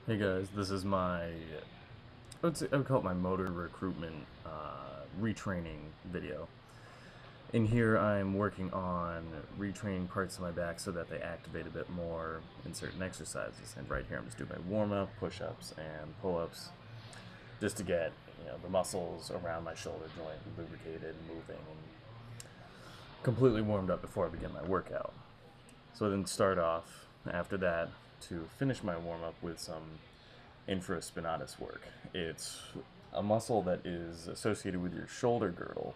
Hey guys, this is my, I would call it my motor recruitment retraining video. In here I'm working on retraining parts of my back so that they activate a bit more in certain exercises. And right here I'm just doing my warm-up, push-ups, and pull-ups just to get the muscles around my shoulder joint lubricated, moving, and completely warmed up before I begin my workout. So I then start off after that to finish my warm-up with some infraspinatus work. It's a muscle that is associated with your shoulder girdle,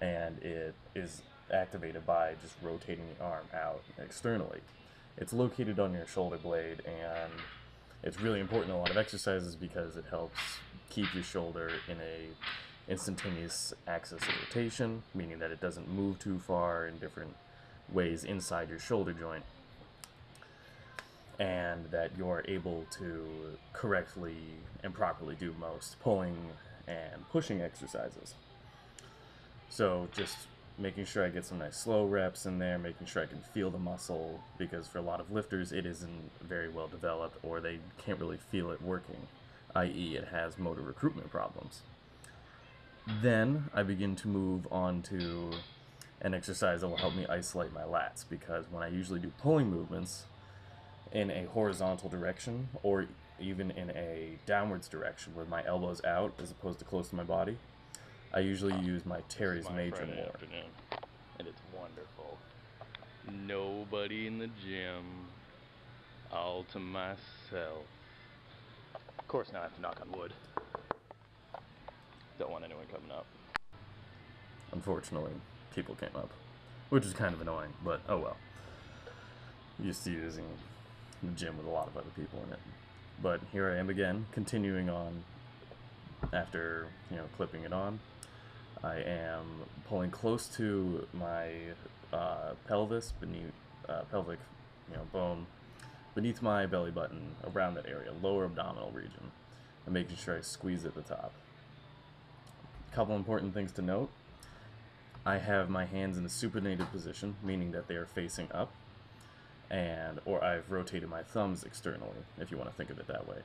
and it is activated by just rotating the arm out externally. It's located on your shoulder blade, and it's really important in a lot of exercises because it helps keep your shoulder in a instantaneous axis of rotation, meaning that it doesn't move too far in different ways inside your shoulder joint, and that you're able to correctly and properly do most pulling and pushing exercises. So just making sure I get some nice slow reps in there, making sure I can feel the muscle, because for a lot of lifters it isn't very well developed, or they can't really feel it working, i.e. it has motor recruitment problems. Then I begin to move on to an exercise that will help me isolate my lats, because when I usually do pulling movements in a horizontal direction, or even in a downwards direction with my elbows out as opposed to close to my body, I usually use my teres major more. Afternoon, and it's wonderful. Nobody in the gym, all to myself. Of course, now I have to knock on wood. Don't want anyone coming up. Unfortunately, people came up, which is kind of annoying, but oh well. Used to using the gym with a lot of other people in it. But here I am again, continuing on after, clipping it on. I am pulling close to my pelvis, beneath pelvic, bone, beneath my belly button, around that area, lower abdominal region, and making sure I squeeze at the top. A couple important things to note. I have my hands in a supinated position, meaning that they are facing up, or I've rotated my thumbs externally, if you want to think of it that way.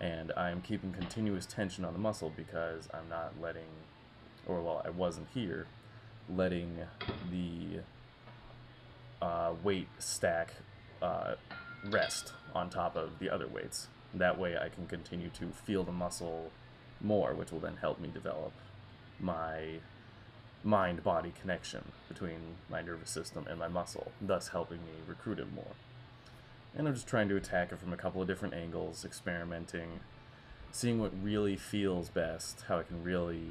And I am keeping continuous tension on the muscle because I'm not letting, I wasn't here, letting the weight stack rest on top of the other weights. That way I can continue to feel the muscle more, which will then help me develop my mind-body connection between my nervous system and my muscle, thus helping me recruit it more. And I'm just trying to attack it from a couple of different angles, experimenting, seeing what really feels best, how I can really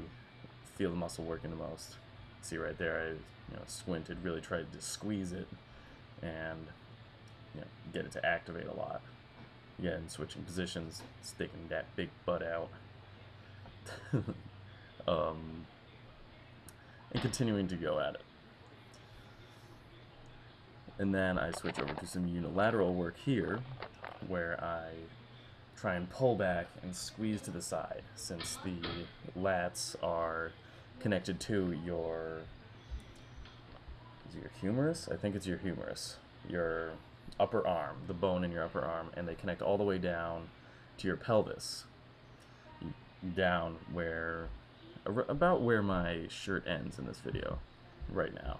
feel the muscle working the most. See right there, I squinted, really tried to squeeze it and get it to activate a lot. Again, switching positions, sticking that big butt out. And continuing to go at it. And then I switch over to some unilateral work here, where I try and pull back and squeeze to the side, since the lats are connected to your humerus? I think it's your humerus. Your upper arm, the bone in your upper arm, and they connect all the way down to your pelvis. Down where, about where my shirt ends in this video, right now.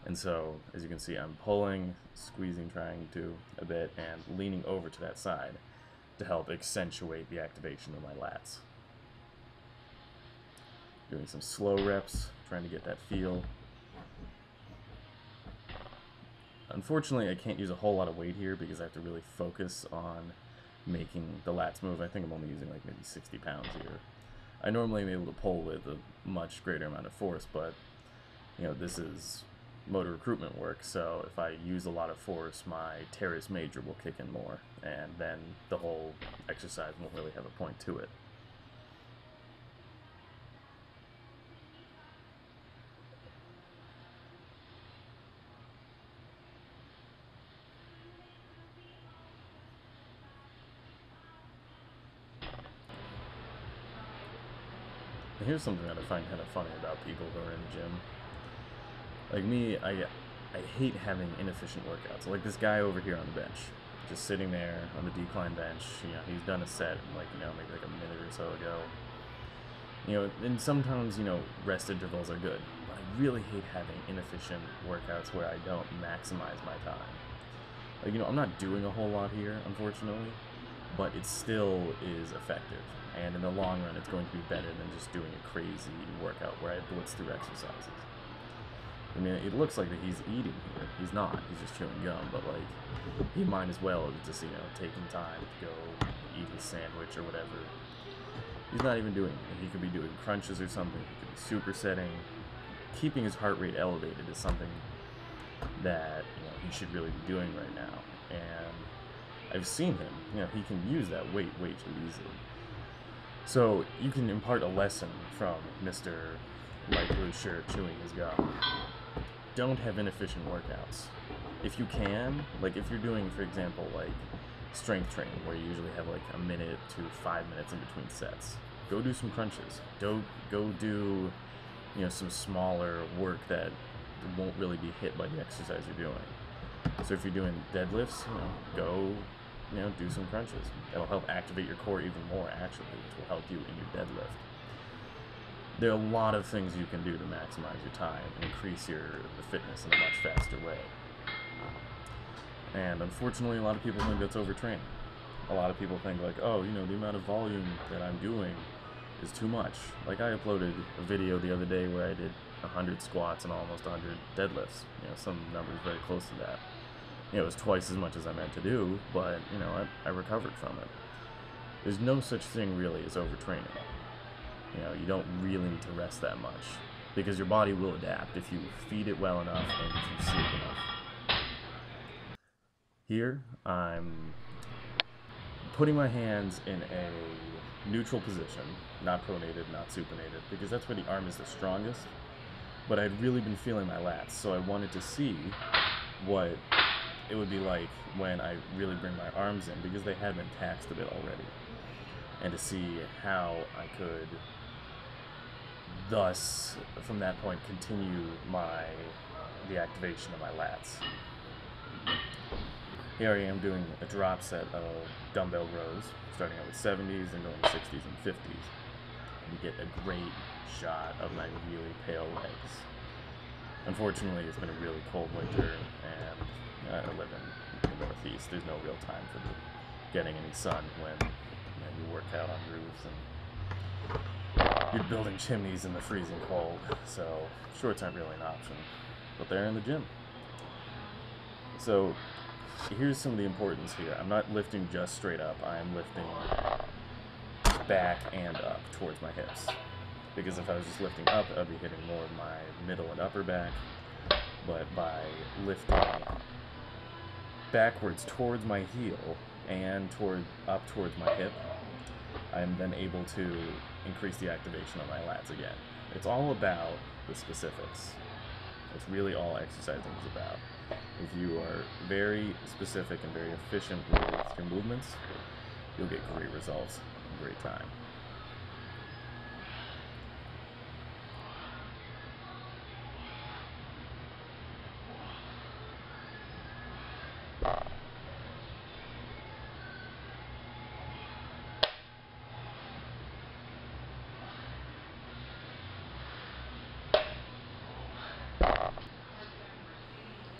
And so, as you can see, I'm pulling, squeezing, trying to a bit, and leaning over to that side to help accentuate the activation of my lats. Doing some slow reps, trying to get that feel. Unfortunately, I can't use a whole lot of weight here because I have to really focus on making the lats move. I think I'm only using like maybe 60 pounds here. I normally am able to pull with a much greater amount of force, but this is motor recruitment work, so if I use a lot of force, my teres major will kick in more, and then the whole exercise won't really have a point to it. And here's something that I find kind of funny about people who are in the gym. Like me, I hate having inefficient workouts. Like this guy over here on the bench. just sitting there on the decline bench. You know, he's done a set like, you know, maybe like a minute or so ago. You know, and sometimes, you know, rest intervals are good, but I really hate having inefficient workouts where I don't maximize my time. Like, you know, I'm not doing a whole lot here, unfortunately, but it still is effective, and in the long run it's going to be better than just doing a crazy workout where I blitz through exercises. I mean, it looks like that he's eating here. He's not. He's just chewing gum, but, like, he might as well have just, you know, taken time to go eat his sandwich or whatever. He's not even doing it. He could be doing crunches or something. He could be supersetting. Keeping his heart rate elevated is something that, you know, he should really be doing right now. And I've seen him. You know, he can use that weight way too easily. So you can impart a lesson from Mr. Light Blue Shirt chewing his gum. Don't have inefficient workouts. If you can, like if you're doing, for example, like strength training, where you usually have like a minute to 5 minutes in between sets, go do some crunches. Go do, you know, some smaller work that won't really be hit by the exercise you're doing. So if you're doing deadlifts, you know, go, you know, do some crunches. That'll help activate your core even more, actually, which will help you in your deadlift. There are a lot of things you can do to maximize your time and increase your fitness in a much faster way. And unfortunately, a lot of people think that's overtraining. A lot of people think like, oh, you know, the amount of volume that I'm doing is too much. Like I uploaded a video the other day where I did 100 squats and almost 100 deadlifts. You know, some numbers very close to that. You know, it was twice as much as I meant to do, but, you know, I recovered from it. There's no such thing really as overtraining. You know, you don't really need to rest that much, because your body will adapt if you feed it well enough and if you sleep enough. Here, I'm putting my hands in a neutral position, not pronated, not supinated, because that's where the arm is the strongest. But I'd really been feeling my lats, so I wanted to see what it would be like when I really bring my arms in, because they had been taxed a bit already, and to see how I could thus, from that point, continue the activation of my lats. Here I am doing a drop set of dumbbell rows, starting out with 70s and going to 60s and 50s. And you get a great shot of my really pale legs. Unfortunately, it's been a really cold winter, and I live in the Northeast. There's no real time for getting any sun when you work out on roofs and you're building chimneys in the freezing cold, so shorts aren't really an option, but they're in the gym. So here's some of the importance here. I'm not lifting just straight up. I'm lifting back and up towards my hips, because if I was just lifting up, I'd be hitting more of my middle and upper back, but by lifting backwards towards my heel and up towards my hip, I'm then able to increase the activation of my lats again. It's all about the specifics. It's really all exercising is about. If you are very specific and very efficient with your movements, you'll get great results in great time.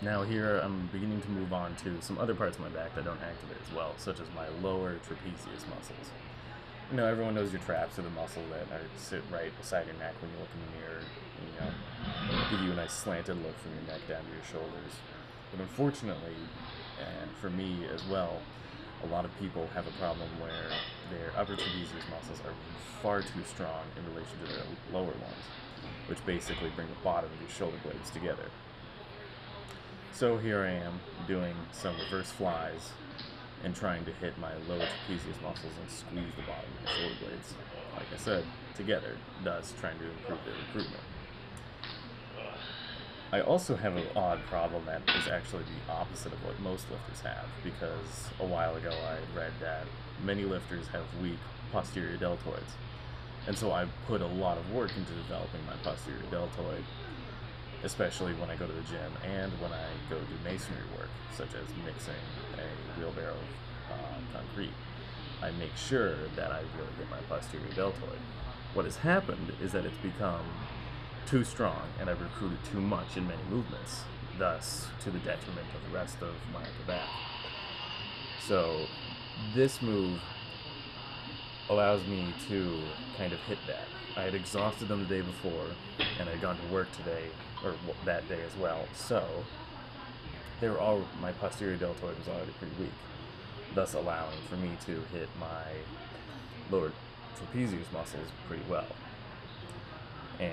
Now here I'm beginning to move on to some other parts of my back that don't activate as well, such as my lower trapezius muscles. You know, everyone knows your traps are the muscle that sit right beside your neck when you look in the mirror, and, you know, give you a nice slanted look from your neck down to your shoulders. But unfortunately, and for me as well, a lot of people have a problem where their upper trapezius muscles are far too strong in relation to their lower ones, which basically bring the bottom of your shoulder blades together. So here I am doing some reverse flies and trying to hit my lower trapezius muscles and squeeze the bottom of the shoulder blades, like I said, together, thus trying to improve their recruitment. I also have an odd problem that is actually the opposite of what most lifters have, because a while ago I read that many lifters have weak posterior deltoids, and so I put a lot of work into developing my posterior deltoid. especially when I go to the gym and when I go do masonry work, such as mixing a wheelbarrow of concrete. I make sure that I really hit my posterior deltoid. What has happened is that it's become too strong and I've recruited too much in many movements, thus to the detriment of the rest of my upper back. So this move allows me to kind of hit that. I had exhausted them the day before and I had gone to work today, or that day as well, so my posterior deltoid was already pretty weak, thus allowing for me to hit my lower trapezius muscles pretty well. And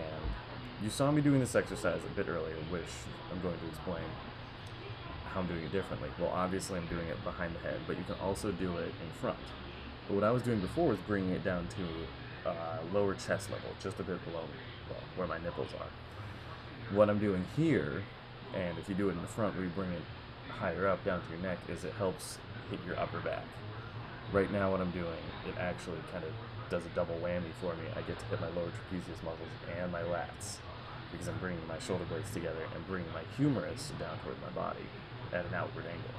you saw me doing this exercise a bit earlier, which I'm going to explain how I'm doing it differently. Well, obviously I'm doing it behind the head, but you can also do it in front. But what I was doing before was bringing it down to lower chest level, just a bit below, well, where my nipples are. What I'm doing here, and if you do it in the front where you bring it higher up down to your neck, is it helps hit your upper back. Right now what I'm doing, it actually kind of does a double whammy for me. I get to hit my lower trapezius muscles and my lats, because I'm bringing my shoulder blades together and bringing my humerus down toward my body at an outward angle.